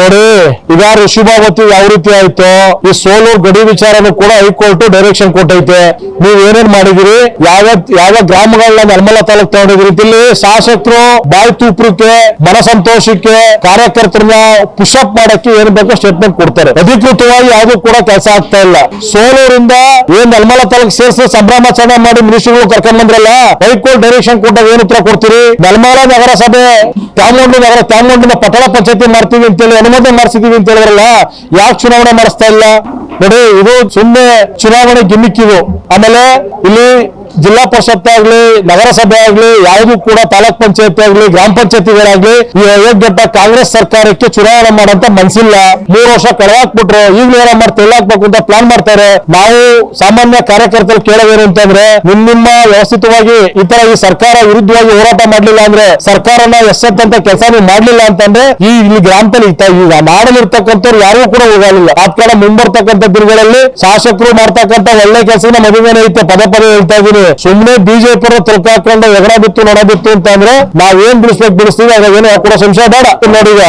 ನೋಡಿ, ಈಗ ಋಷಿಭಾವತಿ ಯಾವ ರೀತಿ ಆಯ್ತು, ಈ ಸೋಲೂರ್ ಗಡಿ ವಿಚಾರನೂ ಕೂಡ ಹೈಕೋರ್ಟ್ ಡೈರೆಕ್ಷನ್ ಕೊಟ್ಟೈತೆ. ನೀವ್ ಏನೇನ್ ಮಾಡಿದಿರಿ, ಯಾವ ಗ್ರಾಮಗಳನ್ನ ನಿರ್ಮಲಾ ತಾಲೂಕ್ ತಗೊಂಡಿದ್ರಿ, ಇಲ್ಲಿ ಶಾಸಕರು ಬಾಯಿ ತೂಪ್ರಕ್ಕೆ, ಮನ ಸಂತೋಷಕ್ಕೆ, ಕಾರ್ಯಕರ್ತರನ್ನ ಪುಷಪ್ ಮಾಡಕ್ಕೆ ಏನ್ ಬೇಕೋ ಸ್ಟೇಟ್ಮೆಂಟ್ ಕೊಡ್ತಾರೆ. ಅಧಿಕೃತವಾಗಿ ಯಾವ್ದು ಕೂಡ ಕೆಲಸ ಆಗ್ತಾ ಇಲ್ಲ. ಸೋಲೂರಿಂದ ಏನ್ ನಿರ್ಮಲಾ ತಾಲೂಕ್ ಸೇರಿಸಿ ಸಂಭ್ರಮಾಚರಣೆ ಮಾಡಿ ಮಿನಿಸ್ಟ್ರಿಗಳು ಕರ್ಕೊಂಡ್ ಬಂದ್ರಲ್ಲ, ಹೈಕೋರ್ಟ್ ಡೈರೆಕ್ಷನ್ ಕೊಟ್ಟಾಗ ಏನ್ ಉತ್ತರ ಕೊಡ್ತೀರಿ? ನಿರ್ಮಲಾ ನಗರಸಭೆ ತ್ಯಾಮಗೊಂಡಿನ ಪಟ್ಟಣ ಪಂಚಾಯತಿ ಮಾಡ್ತೀವಿ ಅಂತೇಳಿ ಅನುಮೋದನೆ ಮಾಡಿಸಿದೀವಿ ಅಂತ ಹೇಳಿದ್ರಲ್ಲ, ಯಾಕೆ ಚುನಾವಣೆ ಮಾಡಿಸ್ತಾ ಇಲ್ಲ? ನೋಡಿ, ಇದು ಸುಮ್ಮನೆ ಚುನಾವಣೆ ಗಿಮಿಕ್ ಇದು. ಆಮೇಲೆ ಇಲ್ಲಿ ಜಿಲ್ಲಾ ಪರಿಷತ್ ಆಗ್ಲಿ, ನಗರಸಭೆ ಆಗ್ಲಿ, ಯಾವುದು ಕೂಡ ತಾಲೂಕ್ ಪಂಚಾಯತಿ ಆಗ್ಲಿ, ಗ್ರಾಮ ಪಂಚಾಯತಿಗಳಾಗ್ಲಿ ಈ ಅಯೋಗ್ಯಟ ಕಾಂಗ್ರೆಸ್ ಸರ್ಕಾರಕ್ಕೆ ಚುನಾವಣೆ ಮಾಡಂತ ಮನ್ಸಿಲ್ಲ. 3 ವರ್ಷ ಕಳೆದಾಕ್ಬಿಟ್ರು, ಈಗಲೂ ಏನ ಮಾಡಿ ತೆಳ್ಳಾಕ್ಬೇಕು ಅಂತ ಪ್ಲಾನ್ ಮಾಡ್ತಾರೆ. ನಾವು ಸಾಮಾನ್ಯ ಕಾರ್ಯಕರ್ತರು ಕೇಳೋದೇನು ಅಂತಂದ್ರೆ, ನಿಮ್ಮ ವ್ಯವಸ್ಥಿತವಾಗಿ ಈ ಸರ್ಕಾರ ವಿರುದ್ಧವಾಗಿ ಹೋರಾಟ ಮಾಡ್ಲಿಲ್ಲ ಅಂದ್ರೆ, ಸರ್ಕಾರನ ಎಷ್ಟಂತ ಕೆಲಸ ನೀವು ಮಾಡ್ಲಿಲ್ಲ ಅಂತಂದ್ರೆ, ಇಲ್ಲಿ ಗ್ರಾಮದಲ್ಲಿ ಈಗ ಮಾಡಲಿರ್ತಕ್ಕಂಥವ್ರು ಯಾರು ಕೂಡ ಹೋಗಲಿಲ್ಲ. ಆ ಕಾರಣ ಮುಂಬರ್ತಕ್ಕಂಥ ದಿನಗಳಲ್ಲಿ ಶಾಸಕರು ಮಾಡ್ತಕ್ಕಂಥ ಒಳ್ಳೆ ಕೆಲಸನ ಮದುವೆನೇ ಐತೆ, ಪದೇ ಪದೇ ಹೇಳ್ತಾ ಇದೀನಿ. ಸುಮ್ಮನೆ ಬಿಜೆಪಿ ತುರ್ಕ ಹಾಕೊಂಡು ಎಗಡ ಬಿತ್ತು ನೊಣ ಬಿತ್ತು ಅಂತ ಅಂದ್ರೆ ನಾವೇನ್ ಬಿಡಿಸ್ತೀವಿ, ಅದಾಗ ಏನು ಕೂಡ ಸಂಶಯ ಬೇಡ. ನೋಡಿಗ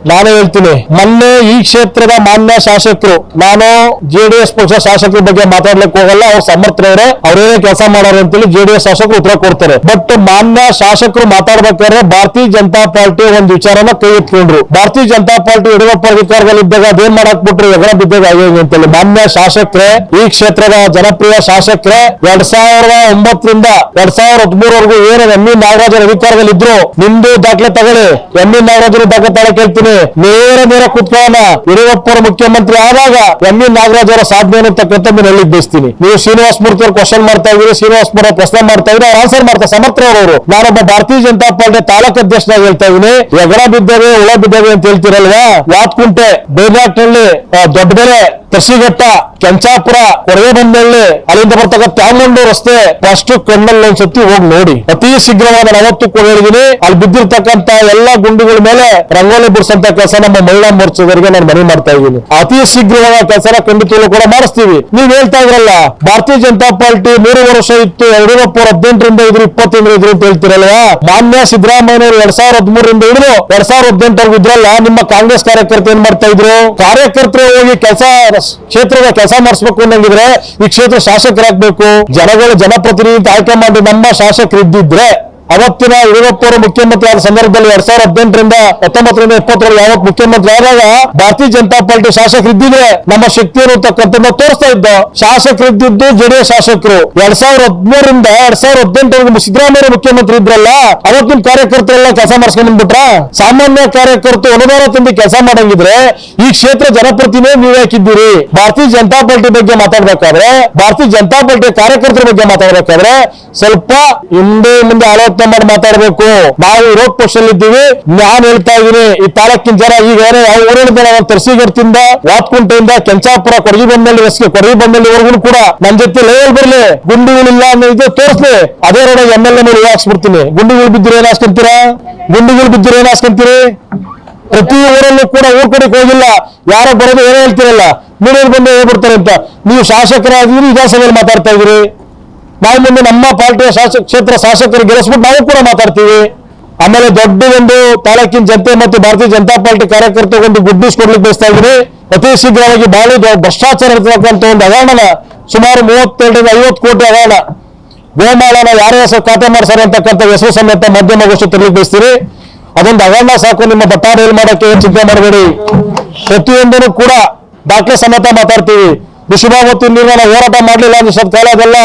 ನಾನೇ ಹೇಳ್ತೀನಿ, ಮೊನ್ನೆ ಈ ಕ್ಷೇತ್ರದ ಮಾನ್ಯ ಶಾಸಕರು, ನಾನು ಜೆಡಿಎಸ್ ಪಕ್ಷ ಶಾಸಕರ ಬಗ್ಗೆ ಮಾತಾಡ್ಲಿಕ್ಕೆ ಹೋಗಲ್ಲ, ಅವ್ರು ಸಮರ್ಥರವ್ರೆ, ಅವ್ರೇನೇ ಕೆಲಸ ಮಾಡೋರು ಅಂತೇಳಿ ಜೆಡಿಎಸ್ ಶಾಸಕರು ಉತ್ತರ ಕೊಡ್ತಾರೆ. ಬಟ್ ಮಾನ್ಯ ಶಾಸಕರು ಮಾತಾಡ್ಬೇಕಾದ್ರೆ ಭಾರತೀಯ ಜನತಾ ಪಾರ್ಟಿ ಒಂದು ವಿಚಾರನ ಕೈ ಎತ್ಕೊಂಡ್ರು. ಭಾರತೀಯ ಜನತಾ ಪಾರ್ಟಿ ಯಡಿಯೂರಪ್ಪ ಅಧಿಕಾರದಲ್ಲಿದ್ದಾಗ ಅದೇನ್ ಮಾಡಕ್ ಬಿಟ್ರು, ಎಗರ ಬಿದ್ದಾಗ ಆಗೋಗಿ ಅಂತೇಳಿ. ಮಾನ್ಯ ಶಾಸಕರೇ, ಈ ಕ್ಷೇತ್ರದ ಜನಪ್ರಿಯ ಶಾಸಕರೇ, 2009ರಿಂದ 2013ವರೆಗೂ ಏನು ಎಂ ಇ ನಾಗರಾಜರ ಅಧಿಕಾರದಲ್ಲಿದ್ರು, ನಿಮ್ದು ದಾಖಲೆ ತಗೊಳ್ಳಿ. ಎಂ ಇ ನಾಗರಾಜರ ದಾಖಲೆ ತಗೊಳಕ್ ಹೇಳ್ತೀನಿ. ನೇರ ಕೂತ್ಕೊಳ್ಳೋಣ. ಯಡಿಯೂರಪ್ಪ ಮುಖ್ಯಮಂತ್ರಿ ಆದಾಗ ಎಂ ಇ ನಾಗರಾಜ್ ಅವರ ಸಾಧನೆ ಅಂತಕ್ಕಂಥ ಹೇಳಿ ಬಯಸ್ತೀನಿ. ನೀವು ಶ್ರೀನಿವಾಸ ಮೂರ್ತಿ ಅವರು ಕ್ವಶನ್ ಮಾಡ್ತಾ ಇದ್ದೀರಿ, ಶ್ರೀನಿವಾಸ ಮೂರ್ತಿ ಪ್ರಶ್ನೆ ಮಾಡ್ತಾ ಇದ್ರೆ ಅವ್ರು ಆನ್ಸರ್ ಮಾಡ್ತಾರೆ ಸಮರ್ಥರವರು. ನಾನೊಬ್ಬ ಭಾರತೀಯ ಜನತಾ ಪಾರ್ಟಿ ತಾಲೂಕು ಅಧ್ಯಕ್ಷನಾಗಿ ಹೇಳ್ತಾ ಇದೀನಿ, ಎಗಡ ಬಿದ್ದೇವೆ ಹುಳ ಬಿದ್ದೇವೆ ಅಂತ ಹೇಳ್ತಿರಲ್ವಾ? ವಾತ್ಕುಂಟೆ, ಬೇಜಾಟ್ನಳ್ಳಿ, ದೊಡ್ಡ ಬೆಲೆ, ತರ್ಸಿಘಟ್ಟ, ಕೆಂಚಾಪುರ, ಕೊಡವೆಬಂದಳ್ಳಿ, ಅಲ್ಲಿಂದ ಬರ್ತಕ್ಕ ತ್ಯಾಮಗೊಂಡು ರಸ್ತೆ ಫಸ್ಟ್ ಕಣ್ಣಲ್ಲಿ ಒಂದ್ಸತಿ ಹೋಗಿ ನೋಡಿ. ಅತಿ ಶೀಘ್ರವಾದ 40 ಕೂಡ ಹೇಳಿದೀನಿ. ಅಲ್ಲಿ ಬಿದ್ದಿರ್ತಕ್ಕಂತ ಎಲ್ಲಾ ಗುಂಡಿಗಳ ಮೇಲೆ ರಂಗೋಲಿ ಬಿಡಿಸಂತ ಕೆಲಸ ನಮ್ಮ ಮಹಿಳಾ ಮೋರ್ಚಾದವರಿಗೆ ನಾನು ಮನವಿ ಮಾಡ್ತಾ ಇದ್ದೀನಿ. ಅತಿ ಶೀಘ್ರವಾದ ಕೆಲಸನ ಖಂಡಿತವೂ ಕೂಡ ಮಾಡಿಸ್ತೀವಿ. ನೀವ್ ಹೇಳ್ತಾ ಇದ್ರಲ್ಲ, ಭಾರತೀಯ ಜನತಾ ಪಾರ್ಟಿ 3 ವರ್ಷ ಇತ್ತು, ಯಡಿಯೂರಪ್ಪ 18ರಿಂದ ಇದ್ರು, 20 ಇದ್ರು ಅಂತ ಹೇಳ್ತಿರಲ್ವಾ? ಮಾನ್ಯ ಸಿದ್ದರಾಮಯ್ಯ 2013ರಿಂದ ಹಿಡಿದು 2018 ಇದ್ರಲ್ಲ, ನಿಮ್ಮ ಕಾಂಗ್ರೆಸ್ ಕಾರ್ಯಕರ್ತರು ಏನ್ ಮಾಡ್ತಾ ಇದ್ರು? ಕಾರ್ಯಕರ್ತರು ಹೋಗಿ ಕ್ಷೇತ್ರದ ಕೆಲಸ ಮಾಡಿಸ್ಬೇಕು ಅನ್ನಂಗಿದ್ರೆ ಈ ಕ್ಷೇತ್ರ ಶಾಸಕರಾಗಬೇಕು. ಜನಪ್ರತಿನಿಧಿ ಆಯ್ಕೆ ಮಾಡಿ ನಮ್ಮ ಶಾಸಕರು ಇದ್ದಿದ್ರೆ, ಅವತ್ತಿನ ಯಡಿಯೂರಪ್ಪ ಅವರು ಮುಖ್ಯಮಂತ್ರಿ ಆದ ಸಂದರ್ಭದಲ್ಲಿ 2018ರಿಂದ 19ರಿಂದ 20 ಯಾವತ್ತು ಮುಖ್ಯಮಂತ್ರಿ ಆದಾಗ ಭಾರತೀಯ ಜನತಾ ಪಾರ್ಟಿ ಶಾಸಕರು ಇದ್ದಿದ್ರೆ ನಮ್ಮ ಶಕ್ತಿ ಇರತಕ್ಕಂಥದ್ದು ತೋರಿಸ್ತಾ ಇದ್ದ. ಶಾಸಕರು ಇದ್ದಿದ್ದು ಜೆಡಿಎಸ್ ಶಾಸಕರು. 2013ರಿಂದ 2018 ಸಿದ್ದರಾಮಯ್ಯ ಮುಖ್ಯಮಂತ್ರಿ ಇದ್ರಲ್ಲ, ಅವತ್ತಿನ ಕಾರ್ಯಕರ್ತರೆಲ್ಲ ಕೆಲಸ ಮಾಡಿಸ್ಕೊಂಡು ಬಂದ್ಬಿಟ್ರ. ಸಾಮಾನ್ಯ ಕಾರ್ಯಕರ್ತರು ಅನುದಾನ ತಂದು ಕೆಲಸ ಮಾಡಂಗಿದ್ರೆ ಈ ಕ್ಷೇತ್ರ ಜನಪ್ರತಿನಿಧಿ ನೀವ್ ಹಾಕಿದ್ದೀರಿ. ಭಾರತೀಯ ಜನತಾ ಪಾರ್ಟಿ ಬಗ್ಗೆ ಮಾತಾಡ್ಬೇಕಾದ್ರೆ, ಭಾರತೀಯ ಜನತಾ ಪಾರ್ಟಿ ಕಾರ್ಯಕರ್ತರ ಬಗ್ಗೆ ಮಾತಾಡ್ಬೇಕಾದ್ರೆ ಸ್ವಲ್ಪ ಹಿಂದೆ ಮುಂದೆ ಆಲೋಚನೆ ಮಾಡಿ ಮಾತಾಡಬೇಕು. ನಾವು ವಿರೋಧ ಪಕ್ಷದಲ್ಲಿ ಇದ್ದೀವಿ. ನಾನು ಹೇಳ್ತಾ ಇದ್ದೀನಿ, ಈ ತಾಲೂಕಿನ ಜನ ಈಗ ಯಾವ ಊರಿನ ತರ್ಸಿಗಟ್ಟಿಂದ, ವಾತ್ಕುಂಟೆಯಿಂದ, ಕೆಂಚಾಪುರ, ಕೊಡಗಿಬಂದಲ್ಲಿವರೆಗೂ ಕೂಡ ನನ್ನ ಜೊತೆ ಲೇವಲ್ ಬರ್ಲಿ, ಗುಂಡಿಗಳಿಲ್ಲ ಅನ್ನೋ ಇದು ತೋರಿಸ್ಲಿ. ಅದೇ ರೋಡ MLA ಮೇಲೆ ಹಾಕ್ಸ್ಬಿಡ್ತೀನಿ. ಗುಂಡಿಗಳು ಬಿದ್ದಿರೋ ಏನ್ ಹಾಸ್ಕೊಂತೀರಾ? ಪ್ರತಿ ಊರಲ್ಲೂ ಕೂಡ ಊರ್ ಕಡೆಗೆ ಹೋಗಿಲ್ಲ, ಯಾರೋ ಬರೋದು ಏನೋ ಹೇಳ್ತಿರಲ್ಲ, ಮೀಡಿಯಾ ಬಂದು ಹೇಳ್ಬಿಡ್ತಾರೆ ಅಂತ. ನೀವು ಶಾಸಕರಾಗಿದ್ದೀರಿ, ವಿಧಾನಸಭೆಯಲ್ಲಿ ಮಾತಾಡ್ತಾ ಇದ್ದೀರಿ. ನಾವು ಮುಂದೆ ನಮ್ಮ ಪಾರ್ಟಿಯ ಕ್ಷೇತ್ರ ಶಾಸಕರು ಗೆಲ್ಲಿಸ್ಬಿಟ್ಟು ನಾವು ಕೂಡ ಮಾತಾಡ್ತೀವಿ. ಆಮೇಲೆ ದೊಡ್ಡ ಒಂದು ತಾಲೂಕಿನ ಜನತೆ ಮತ್ತು ಭಾರತೀಯ ಜನತಾ ಪಾರ್ಟಿ ಕಾರ್ಯಕರ್ತರಿಗೊಂದು ಗುಡ್ ನ್ಯೂಸ್ ಕೊಡ್ಲಿಕ್ಕೆ ಬಯಸ್ತಾ ಇದ್ದೀನಿ. ಅತಿ ಶೀಘ್ರವಾಗಿ ಬಾಳಿ ಭ್ರಷ್ಟಾಚಾರ ಇರ್ತಕ್ಕಂಥ ಒಂದು ಹಗರಣನ, ಸುಮಾರು 32ರಿಂದ 50 ಕೋಟಿ ಹಗರಣ, ಗೋಮಾಳನ ಯಾರ ಹೆಸರು ಖಾತೆ ಮಾಡ್ತಾರೆ ಅಂತಕ್ಕಂಥ ಹೆಸರು ಸಮೇತ ಮಧ್ಯಮಗೋಷ್ಠಿ ತರಲಿಕ್ಕೆ ಬಯಸ್ತೀರಿ. ಅದೊಂದು ಹಗರಣ ಸಾಕು, ನಿಮ್ಮ ಬಟ್ಟಾಡೆಯಲ್ಲಿ ಮಾಡೋಕ್ಕೆ ಚಿಂತೆ ಮಾಡಬೇಡಿ. ಪ್ರತಿಯೊಂದನ್ನು ಕೂಡ ದಾಖಲೆ ಸಮೇತ ಮಾತಾಡ್ತೀವಿ. ಋಷಿಭಾವತಿ ನೀರಿನ ಹೋರಾಟ ಮಾಡಲಿಲ್ಲ ಅಂದ್ರೆ ಸ್ವಲ್ಪ ಕಾಲ ಅದೆಲ್ಲ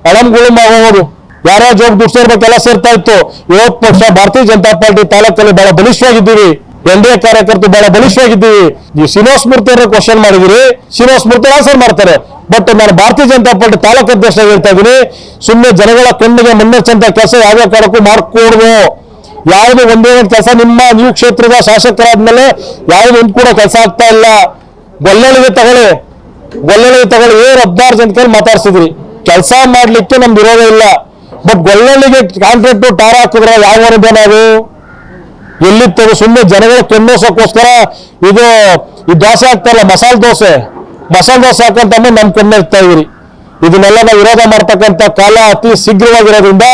ಅಳಂಗುಳು ಆಗೋದು. ಯಾರ್ಯಾರ ಜೋಗ ದುಡ್ಡು ಸೇರ್ತಾ ಇತ್ತು. 50 ಪಕ್ಷ ಭಾರತೀಯ ಜನತಾ ಪಾರ್ಟಿ ತಾಲೂಕಲ್ಲಿ ಬಹಳ ಬಲಿಷ್ಠವಾಗಿದ್ದೀವಿ. NDA ಕಾರ್ಯಕರ್ತರು ಬಹಳ ಬಲಿಷ್ಠವಾಗಿದ್ದೀವಿ. ನೀವು ಶ್ರೀನಿವಾಸ ಮೂರ್ತಿ ಅವರ ಕ್ವಶನ್ ಮಾಡಿದಿರಿ, ಶ್ರೀನಿವಾಸ ಮೂರ್ತಿ ಆನ್ಸರ್ ಮಾಡ್ತಾರೆ. ಬಟ್ ನಾನು ಭಾರತೀಯ ಜನತಾ ಪಾರ್ಟಿ ತಾಲೂಕು ಅಧ್ಯಕ್ಷ ಹೇಳ್ತಾ ಇದ್ದೀನಿ, ಸುಮ್ಮನೆ ಜನಗಳ ಕಣ್ಣಿಗೆ ಮುನ್ನೆಚ್ಚಂತ ಕೆಲಸ ಯಾವ್ಯಾವ ಕಾರಣಕ್ಕೂ ಮಾಡ್ಕೊಡ್ದು. ಯಾವುದು ಒಂದೇ ಒಂದು ಕೆಲಸ ನೀವು ಕ್ಷೇತ್ರದ ಶಾಸಕರಾದ್ಮೇಲೆ ಯಾವ್ದು ಒಂದು ಕೂಡ ಕೆಲಸ ಆಗ್ತಾ ಇಲ್ಲ. ಗೊಲ್ಲಳಿಗೆ ತಗೊಳ್ಳಿ, 16 ಜನ ಮಾತಾಡ್ಸಿದ್ರಿ. ಕೆಲಸ ಮಾಡ್ಲಿಕ್ಕೆ ನಮ್ದು ವಿರೋಧ ಇಲ್ಲ. ಬಟ್ ಗೊಲ್ಲಳಿಗೆ ಕಾಂಟ್ರಾಕ್ಟ್ ಟಾರ್ ಹಾಕಿದ್ರೆ ಯಾವ ಅನುದಾನ ಅದು ಎಲ್ಲಿತ್ತದು? ಸುಮ್ಮನೆ ಜನಗಳ ಕೆನ್ನೋಸಕ್ಕೋಸ್ಕರ ಇದು ಈ ದೋಸೆ ಹಾಕ್ತಾರಲ್ಲ, ಮಸಾಲೆ ದೋಸೆ ಹಾಕಂತ ನಮ್ ಕಣ್ಣೆ ಇರ್ತಾ ಇದ್ರಿ. ಇದನ್ನೆಲ್ಲ ನಾವು ವಿರೋಧ ಮಾಡ್ತಕ್ಕಂಥ ಕಾಲ ಅತಿ ಶೀಘ್ರವಾಗಿರೋದ್ರಿಂದ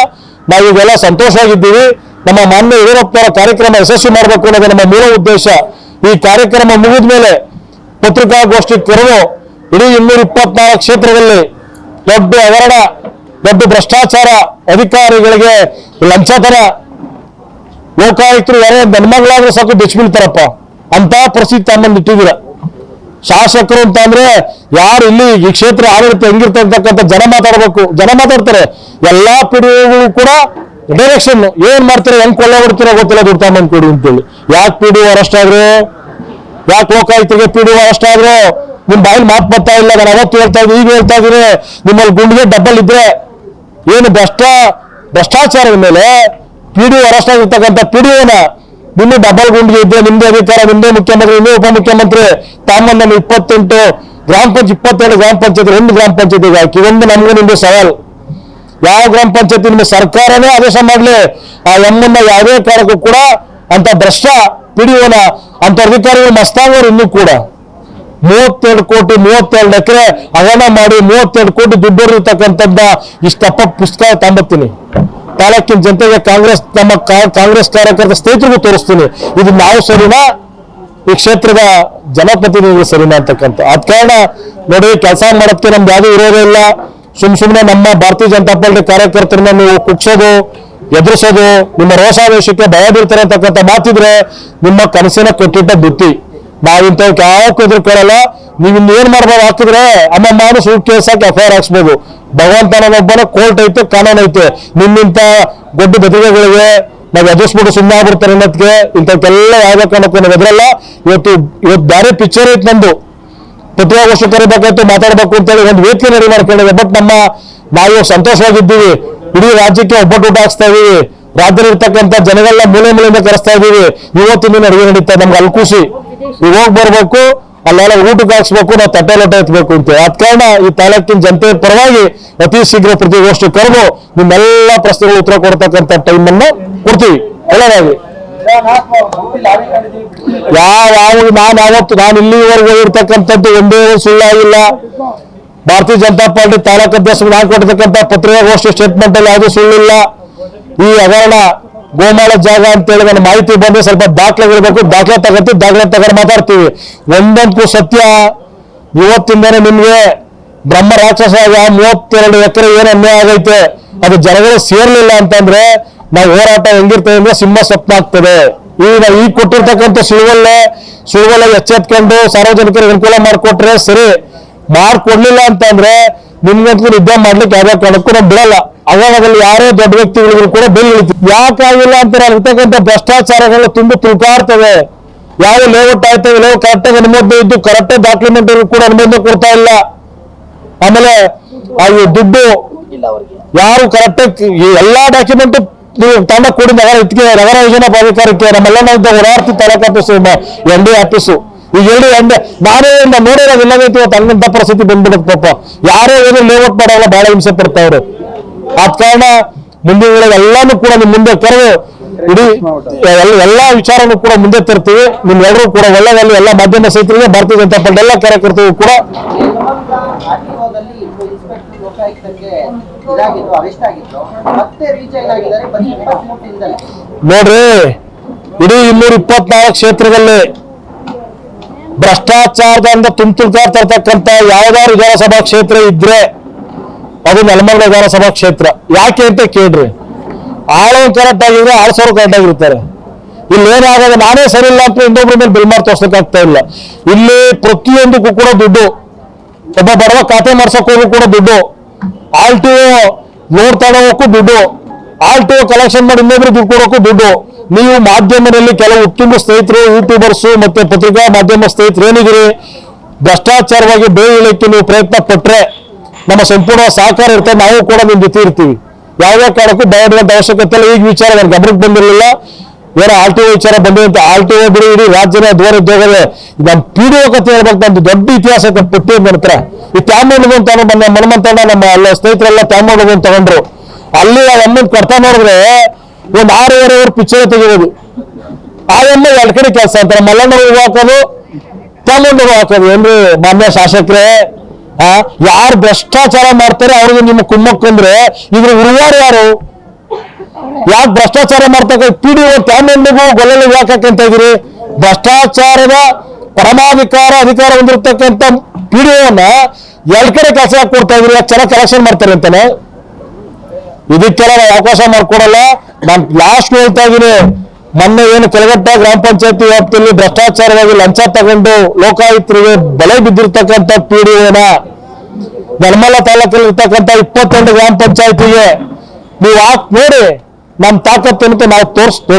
ನಾವು ಇದೆಲ್ಲ ಸಂತೋಷವಾಗಿದ್ದೀವಿ. ನಮ್ಮ ಮಾನ್ಯ ಯಡಿಯೂರಪ್ಪನವರ ಕಾರ್ಯಕ್ರಮ ಯಶಸ್ವಿ ಮಾಡಬೇಕು ಅನ್ನೋದು ನಮ್ಮ ಮೂಲ ಉದ್ದೇಶ. ಈ ಕಾರ್ಯಕ್ರಮ ಮುಗಿದ ಮೇಲೆ ಪತ್ರಿಕಾಗೋಷ್ಠಿ ಕರೆದು ಇಡೀ 224 ಕ್ಷೇತ್ರದಲ್ಲಿ ದೊಡ್ಡ ಹಗರಣ, ದೊಡ್ಡ ಭ್ರಷ್ಟಾಚಾರ, ಅಧಿಕಾರಿಗಳಿಗೆ ಲಂಚತರ, ಲೋಕಾಯುಕ್ತರು ಯಾರೇ ಹೆಣ್ಮಗಳಾದ್ರೂ ಸಾಕು ಬೆಚ್ಚಿಬೀಳ್ತಾರಪ್ಪ ಅಂತ ಪರಿಸ್ಥಿತಿ ತಮ್ಮನ್ನು ಇಟ್ಟಿದ್ದೀರ. ಶಾಸಕರು ಅಂತ ಅಂದ್ರೆ ಯಾರು ಇಲ್ಲಿ ಈ ಕ್ಷೇತ್ರ ಆಡಳಿತ ಹೆಂಗಿರ್ತಕ್ಕಂಥ ಜನ ಮಾತಾಡ್ಬೇಕು, ಜನ ಮಾತಾಡ್ತಾರೆ. ಎಲ್ಲಾ ಪಿಡಿಒಗಳು ಕೂಡ ಡೈರೆಕ್ಷನ್ ಏನ್ ಮಾಡ್ತಾರೆ, ಹೆಂಗ್ ಕೊಳ್ಳೆ ಹೊಡ್ತೀರೋ ಗೊತ್ತಿಲ್ಲ, ದುಡ್ಡು ತಗೊಂಡ್ ಕೊಡಿ ಅಂತೇಳಿ. ಯಾಕೆ ಪಿಡಿಒ ಅರೆಸ್ಟ್ ಆದ್ರು, ಯಾಕೆ ಲೋಕಾಯುಕ್ತರಿಗೆ ಪಿಡಿಒ ಅರೆಸ್ಟ್ ಆದ್ರು, ನಿಮ್ ಬಾಯಿಲ್ ಮಾತು ಬರ್ತಾ ಇಲ್ಲ. ನಾನು ಅವತ್ತು ಹೇಳ್ತಾ ಇದ್ದೀನಿ, ಈಗ ಹೇಳ್ತಾ ಇದ್ದೀನಿ, ನಿಮ್ಮಲ್ಲಿ ಗುಂಡಿಗೆ ಡಬ್ಬಲ್ ಇದ್ರೆ ಏನು ಭ್ರಷ್ಟಾಚಾರದ ಮೇಲೆ ಪಿಡಿಒ ಅರೆಸ್ಟ್ ಆಗಿರ್ತಕ್ಕಂಥ ಪಿಡಿಒನ ನಿನ್ನೆ ಡಬಲ್ ಗುಂಡಿಗೆ ಇದ್ರೆ ನಿಮ್ದೇ ಅಧಿಕಾರ, ನಿಮ್ದೇ ಮುಖ್ಯಮಂತ್ರಿ, ನಿಮ್ದೇ ಉಪಮುಖ್ಯಮಂತ್ರಿ ತಾಮನ್ನ 22 ಗ್ರಾಮ ಪಂಚಾಯತ್ 1 ಗ್ರಾಮ ಪಂಚಾಯತಿಗೆ ಹಾಕಿ ಒಂದು ನಮ್ಗೆ ನಿಮ್ಗೆ ಸವಾಲ್. ಯಾವ ಗ್ರಾಮ ಪಂಚಾಯತಿ ನಿಮ್ಗೆ ಸರ್ಕಾರನೇ ಆದೇಶ ಮಾಡ್ಲಿ, ಆ ಎಮ್ಮನ್ನ ಯಾವುದೇ ಕಾರಣಕ್ಕೂ ಕೂಡ ಅಂತ ಭ್ರಷ್ಟ ಪಿಡಿಒನ ಅಂತ ಅಧಿಕಾರಿಗಳು ಮಸ್ತಾಗೋರು ಇನ್ನೂ ಕೂಡ 32 ಕೋಟಿ 32 ಎಕರೆ ಹಗರಣ ಮಾಡಿ 32 ಕೋಟಿ ದುಡ್ಡು ಇರ್ತಕ್ಕಂಥದ್ದ ಇಷ್ಟಪ್ಪ ಪುಸ್ತಕ ತಂಬತ್ತೀನಿ. ತಾಲೂಕಿನ ಜನತೆಗೆ ನಮ್ಮ ಕಾಂಗ್ರೆಸ್ ಕಾರ್ಯಕರ್ತ ಸ್ನೇಹಿತರಿಗೂ ತೋರಿಸ್ತೀನಿ, ಇದು ನಾವು ಸರಿನಾ, ಈ ಕ್ಷೇತ್ರದ ಜನಪ್ರತಿನಿಧಿಗಳು ಸರಿನಾ ಅಂತಕ್ಕಂಥ. ಅದ್ ಕಾರಣ ನೋಡಿ, ಕೆಲಸ ಮಾಡೋದಕ್ಕೆ ನಮ್ದು ಯಾವುದೂ ವಿರೋಧ ಇಲ್ಲ. ಸುಮ್ಮನೆ ನಮ್ಮ ಭಾರತೀಯ ಜನತಾ ಪಾರ್ಟಿ ಕಾರ್ಯಕರ್ತರನ್ನ ನೀವು ಕುಗ್ಸೋದು, ಎದುರಿಸೋದು, ನಿಮ್ಮ ರೋಷಾವೇಶಕ್ಕೆ ಭಯ ಬೀಳ್ತಾರೆ ಅಂತಕ್ಕಂಥ ಮಾತಿದ್ರೆ ನಿಮ್ಮ ಕನಸಿನ ಕಟ್ಟಿಟ್ಟ ಬುತ್ತಿ. ನಾವಿಂಥವ್ಕೆ ಯಾವಕ್ಕೂ ಎದುರ್ಕೊಳ್ಳಲ್ಲ. ನೀವು ಇನ್ನೇನ್ ಮಾಡ್ಬೋದು, ಹಾಕಿದ್ರೆ ಅಮ್ಮ ಸುಳ್ಳು ಕೇಸ್ ಹಾಕಿ FIR ಹಾಕ್ಸ್ಬೋದು. ಭಗವಂತನೊಬ್ಬನ ಕೋರ್ಟ್ ಐತೆ, ಕಾನೂನು ಐತೆ. ನಿಮ್ಮಿಂತ ದೊಡ್ಡ ಬೆದರಿಕೆಗಳಿಗೆ ನಾವು ಎದುರಿಸ್ಬಿಟ್ಟು ಸುಮ್ಮನೆ ಆಗ್ಬಿಡ್ತಾರೆ ಅನ್ನೋದಕ್ಕೆ ಇಂಥಕ್ಕೆಲ್ಲ ಯಾವ್ದೇ ಕಾರಣಕ್ಕೂ ನಾವು ಎದುರಲ್ಲ. ಇವತ್ತು ಬೇರೆ ಪಿಕ್ಚರ್ ಐತೆ ನಮ್ದು, ಪತ್ರಿಕಾಗೋಷ್ಠಿ ಕರಿಬೇಕಾಯ್ತು, ಮಾತಾಡ್ಬೇಕು ಅಂತೇಳಿ ಒಂದು ವೇದಿಕೆ ರೆಡಿ ಮಾಡ್ಕೊಂಡಿದೆ. ಬಟ್ ನಾವು ಸಂತೋಷವಾಗಿದ್ದೀವಿ. ಇಡೀ ರಾಜ್ಯಕ್ಕೆ ಒಬ್ಬಟ್ಟು ಊಟ ಹಾಕ್ಸ್ತಾ ಇದೀವಿ. ರಾಜ್ಯದಲ್ಲಿರ್ತಕ್ಕಂಥ ಜನಗಳನ್ನ ಮೂಲೆಯಿಂದ ಕರೆಸ್ತಾ ಇದೀವಿ. ಇವತ್ತಿನ ಅಡುಗೆ ನಡೀತಾ ನಮ್ಗೆ ಅಲ್ಲಿ ಖುಷಿ. ಈಗ ಹೋಗಿ ಬರ್ಬೇಕು, ಅಲ್ಲೆಲ್ಲ ಊಟಕ್ಕೆ ಹಾಕ್ಸ್ಬೇಕು, ನಾವು ತಟ್ಟೆ ಲೋಟ ಎತ್ತಬೇಕು ಅಂತ. ಅದ್ ಕಾರಣ ಈ ತಾಲೂಕಿನ ಜನತೆ ಪರವಾಗಿ ಅತಿ ಶೀಘ್ರ ಪ್ರತಿಗೋಷ್ಠಿ ಕರೆದು ನಿಮ್ಮೆಲ್ಲ ಪ್ರಶ್ನೆಗಳು ಉತ್ತರ ಕೊಡ್ತಕ್ಕಂಥ ಟೈಮ್ ಅನ್ನ ಕೊಡ್ತೀವಿ ಎಲ್ಲರಾಗಿ. ನಾನು ಇಲ್ಲಿವರೆಗೂ ಇರ್ತಕ್ಕಂಥದ್ದು ಒಂದೇ ಸುಳ್ಳಾಗಿಲ್ಲ. ಭಾರತೀಯ ಜನತಾ ಪಾರ್ಟಿ ತಾಲೂಕು ಅಧ್ಯಕ್ಷರು ನಾನು ಕೊಟ್ಟಿರ್ತಕ್ಕಂಥ ಪತ್ರಿಕಾಗೋಷ್ಠಿ ಸ್ಟೇಟ್ಮೆಂಟ್ ಅಲ್ಲಿ ಯಾವುದೂ ಸುಳ್ಳಿಲ್ಲ. ಈ ಹಗರಣ ಗೋಮಾಳ ಜಾಗ ಅಂತೇಳಿ ನನ್ನ ಮಾಹಿತಿ ಬಂದ್ರೆ ಸ್ವಲ್ಪ ದಾಖಲೆಗಳಿರ್ಬೇಕು, ದಾಖಲೆ ತಗೊಂಡು ಮಾತಾಡ್ತೀವಿ. ಒಂದಂತೂ ಸತ್ಯ, ಇವತ್ತಿಂದನೇ ನಿಮ್ಗೆ ಬ್ರಹ್ಮ ರಾಕ್ಷಸ 32 ಎಕರೆ ಏನು ಅನ್ಯಾಯ ಆಗೈತೆ, ಅದು ಜನಗಳು ಸೇರ್ಲಿಲ್ಲ ಅಂತಂದ್ರೆ ನಾವು ಹೋರಾಟ ಹೆಂಗಿರ್ತೇವೆ ಅಂದ್ರೆ ಸಿಂಹ ಸ್ವಪ್ನ ಆಗ್ತದೆ. ಈಗ ಕೊಟ್ಟಿರ್ತಕ್ಕಂಥ ಸುಳುವಲ್ಲೇ ಎಚ್ಚೆತ್ಕೊಂಡು ಸಾರ್ವಜನಿಕರಿಗೆ ಅನುಕೂಲ ಮಾಡಿಕೊಟ್ರೆ ಸರಿ, ಮಾಡ್ಕೊಡ್ಲಿಲ್ಲ ಅಂತಂದ್ರೆ ನಿಮ್ಗಂತೂ ನಿದ್ದೆ ಮಾಡ್ಲಿಕ್ಕೆ ಯಾವ್ದೇ ಕಾರಣಕ್ಕೂ ನಾವು ಬಿಡಲ್ಲ. ಅವಾಗಲ್ಲಿ ಯಾರೇ ದೊಡ್ಡ ವ್ಯಕ್ತಿಗಳಿಗೂ ಕೂಡ ಬೆಲೆ ಇಳಿತೀವಿ. ಯಾಕಾಗಿಲ್ಲ ಅಂತಾರೆ, ಇರ್ತಕ್ಕಂಥ ಭ್ರಷ್ಟಾಚಾರಗಳು ತುಂಬಿ ತುಳ್ಕಾಡ್ತವೆ. ಯಾವ ಲೇಔಟ್ ಆಯ್ತವೆ, ಲೇಔಟ್ ಕರೆಕ್ಟಾಗಿ ಅನುಮೋದನೆ ಇದ್ದು ಕರೆಕ್ಟಾಗಿ ಡಾಕ್ಯುಮೆಂಟ್ ಕೂಡ ಅನುಮೋದನೆ ಕೊಡ್ತಾ ಇಲ್ಲ. ಆಮೇಲೆ ಆ ದುಡ್ಡು ಯಾರು ಕರೆಕ್ಟಾಗಿ ಎಲ್ಲಾ ಡಾಕ್ಯುಮೆಂಟ್ ನೀವು ತಂಡ ಕೂಡಿ ನಗರ ಯೋಜನಾ ಪ್ರಾಧಿಕಾರಕ್ಕೆ ನಮ್ಮೆಲ್ಲ ಓಡಾಡ್ತಿ ತಾಲೂಕು ಆಫೀಸು, ND ಆಫೀಸು. ಈಗ ನಾನೇ ನೋಡಿರೋದಿಲ್ಲದೈತಿ ಇವತ್ತು ಹಂಗಂತ ಪರಿಸ್ಥಿತಿ ಬಂದ್ಬಿಡುತ್ತೆ. ಪಾಪ ಯಾರೇ ಹೋದ್ರೆ ಲೇಔಟ್ ಮಾಡೋಲ್ಲ, ಬಹಳ ಹಿಂಸೆ ಪಡ್ತಾವ್ರೆ. ಆದ ಕಾರಣ ಮುಂದಿನ ಎಲ್ಲಾನು ಕೂಡ ನಿಮ್ ಮುಂದೆ ಕರೆದು ಇಡೀ ಎಲ್ಲಾ ವಿಚಾರನೂ ಕೂಡ ಮುಂದೆ ತರ್ತೀವಿ. ನಿಮ್ಗೆಲ್ಲರೂ ಕೂಡ ಒಳ್ಳೆಯಲ್ಲಿ ಎಲ್ಲ ಮಾಧ್ಯಮ ಸ್ನೇಹಿತರಿಗೆ, ಭಾರತೀಯ ಜನತಾ ಪಾರ್ಟಿ ಎಲ್ಲ ಕಾರ್ಯಕರ್ತರು ಕೂಡ ನೋಡ್ರಿ, ಇಡೀ 224 ಕ್ಷೇತ್ರದಲ್ಲಿ ಭ್ರಷ್ಟಾಚಾರದಿಂದ ತುಳ್ಕಾಡ್ತಿರ್ತಕ್ಕಂಥ ಯಾವ್ದಾದ್ರು ವಿಧಾನಸಭಾ ಕ್ಷೇತ್ರ ಇದ್ರೆ ಅದು ನೆಲಮಂಗಲ ವಿಧಾನಸಭಾ ಕ್ಷೇತ್ರ. ಯಾಕೆ ಅಂತ ಕೇಳ್ರಿ, ಆಳವ್ ಕರೆಕ್ಟ್ ಆಗಿದ್ರೆ ಆಳ್ಸೋರು ಕರೆಕ್ಟ್ ಆಗಿರ್ತಾರೆ. ಇಲ್ಲಿ ಏನಾಗೋದು, ನಾನೇ ಸರಿ ಇಲ್ಲ ಅಂತ ಇನ್ನೊಬ್ರ ಮೇಲೆ ಬಿಲ್ ಮಾಡಿ ತೋರ್ಸಕ್ ಆಗ್ತಾ ಇಲ್ಲ. ಇಲ್ಲಿ ಪ್ರತಿಯೊಂದಕ್ಕೂ ಕೂಡ ದುಡ್ಡು, ಒಬ್ಬ ಬಡವ ಖಾತೆ ಮಾಡ್ಸಕ್ ಹೋಗು ಕೂಡ ದುಡ್ಡು, RTO ಲೋಡ್ ತಗೋಕ್ಕೂ ದುಡ್ಡು, RTO ಕಲೆಕ್ಷನ್ ಮಾಡಿ ಇನ್ನೊಬ್ರು ದುಡ್ಡು ಕೊಡೋಕ್ಕೂ ದುಡ್ಡು. ನೀವು ಮಾಧ್ಯಮದಲ್ಲಿ ಕೆಲವು ಉತ್ತಮ ಸ್ನೇಹಿತರು, ಯೂಟ್ಯೂಬರ್ಸು ಮತ್ತೆ ಪತ್ರಿಕಾ ಮಾಧ್ಯಮ ಸ್ನೇಹಿತರು ಏನಿದ್ದೀರಿ, ಭ್ರಷ್ಟಾಚಾರವಾಗಿ ಬೇರೆ ಇಳಿಕೆ ನೀವು ಪ್ರಯತ್ನ ಪಟ್ರೆ ನಮ್ಮ ಸಂಪೂರ್ಣ ಸಹಕಾರ ಇರ್ತದೆ. ನಾವು ಕೂಡ ನಿಮ್ ಜೊತೆ ಇರ್ತೀವಿ. ಯಾವುದೇ ಕಾರಣಕ್ಕೂ ಭಯಪಡುವಂತ ಅವಶ್ಯಕತೆ ಇಲ್ಲ. ಈಗ ವಿಚಾರ ನನ್ನ ಗಮನಕ್ಕೆ ಬಂದಿರಲಿಲ್ಲ, ಏನೋ RTO ವಿಚಾರ ಬಂದಿರಂತೆ. RTO ಬಿಡಿ, ಇಡೀ ರಾಜ್ಯದ ದೂರ ಇದ್ದೋಗದೆ ನಮ್ಮ PDO ಕತೆ ಹೇಳ್ಬೇಕು. ನಮ್ದು ದೊಡ್ಡ ಇತಿಹಾಸ ಪಟ್ಟಿ ನನ್ನ ಹತ್ರ. ಈ ತ್ಯಾಮೋಡು ಅಂತ ಮನಮಂತಣ್ಣ ನಮ್ಮ ಎಲ್ಲ ಸ್ನೇಹಿತರೆಲ್ಲ ತ್ಯಾಮೋಡು ಅಂತ ತಗೊಂಡ್ರು. ಅಲ್ಲಿ ಆ ಅಮ್ಮನ್ ಕರ್ತಾ ನೋಡಿದ್ರೆ ಒಂದು 6-7 ಪಿಕ್ಚರ್ ತೆಗೆಯೋದು. ಆ ಅಮ್ಮ 2 ಕಡೆ ಕೆಲಸ ಅಂತಾರೆ, ಮಲ್ಲಣ್ಣ ಹಾಕೋದು, ತ್ಯಾಮೋಡು ಹಾಕೋದು. ಏನ್ರಿ ಮಾನ್ಯ ಶಾಸಕರೇ, ಯಾರು ಭ್ರಷ್ಟಾಚಾರ ಮಾಡ್ತಾರೆ ಅವ್ರಿಗೆ ನಿಮ್ಮ ಕುಮ್ಮಕ್ಕಂದ್ರೆ ಇದ್ರ ಉರುವಾರು ಯಾರು? ಯಾಕೆ ಭ್ರಷ್ಟಾಚಾರ ಮಾಡ್ತಕ್ಕ PDO ಕ್ಯಾಮೆಂಡಿಗೂ ಗೊಲ್ಲಲ್ಲಿ ಯಾಕಂತ ಇದ್ರಿ? ಭ್ರಷ್ಟಾಚಾರದ ಪರಮಾಧಿಕಾರ ಅಧಿಕಾರ ಹೊಂದಿರತಕ್ಕಂಥ PDOನ ಎರಡು ಕಡೆ ಕೆಲಸ ಕೊಡ್ತಾ ಇದ್ರಿ, ಯಾಕೆ ಚೆನ್ನಾಗಿ ಕಲೆಕ್ಷನ್ ಮಾಡ್ತಾರೆ ಅಂತಾನೆ. ಇದಕ್ಕೆಲ್ಲ ನಾವು ಅವಕಾಶ ಮಾಡ್ಕೊಡಲ್ಲ. ನಾನು ಲಾಸ್ಟ್ ಹೇಳ್ತಾ ಇದ್ದೀನಿ, ಮೊನ್ನೆ ಏನು ಕೆಳಗಟ್ಟ ಗ್ರಾಮ ಪಂಚಾಯತಿ ವ್ಯಾಪ್ತಿಯಲ್ಲಿ ಭ್ರಷ್ಟಾಚಾರವಾಗಿ ಲಂಚ ತಗೊಂಡು ಲೋಕಾಯುಕ್ತರಿಗೆ ಬಲೆ ಬಿದ್ದಿರ್ತಕ್ಕಂಥ PDOನ ನೆಲಮಲ್ಲ ತಾಲೂಕಲ್ಲಿ ಇರ್ತಕ್ಕಂಥ 22 ಗ್ರಾಮ ಪಂಚಾಯತಿಗೆ ನೀವು ಹಾಕಿ ನೋಡಿ, ನಮ್ಮ ತಾಕತ್ತು ಅಂತ ನಾವು ತೋರಿಸ್ತೀವಿ.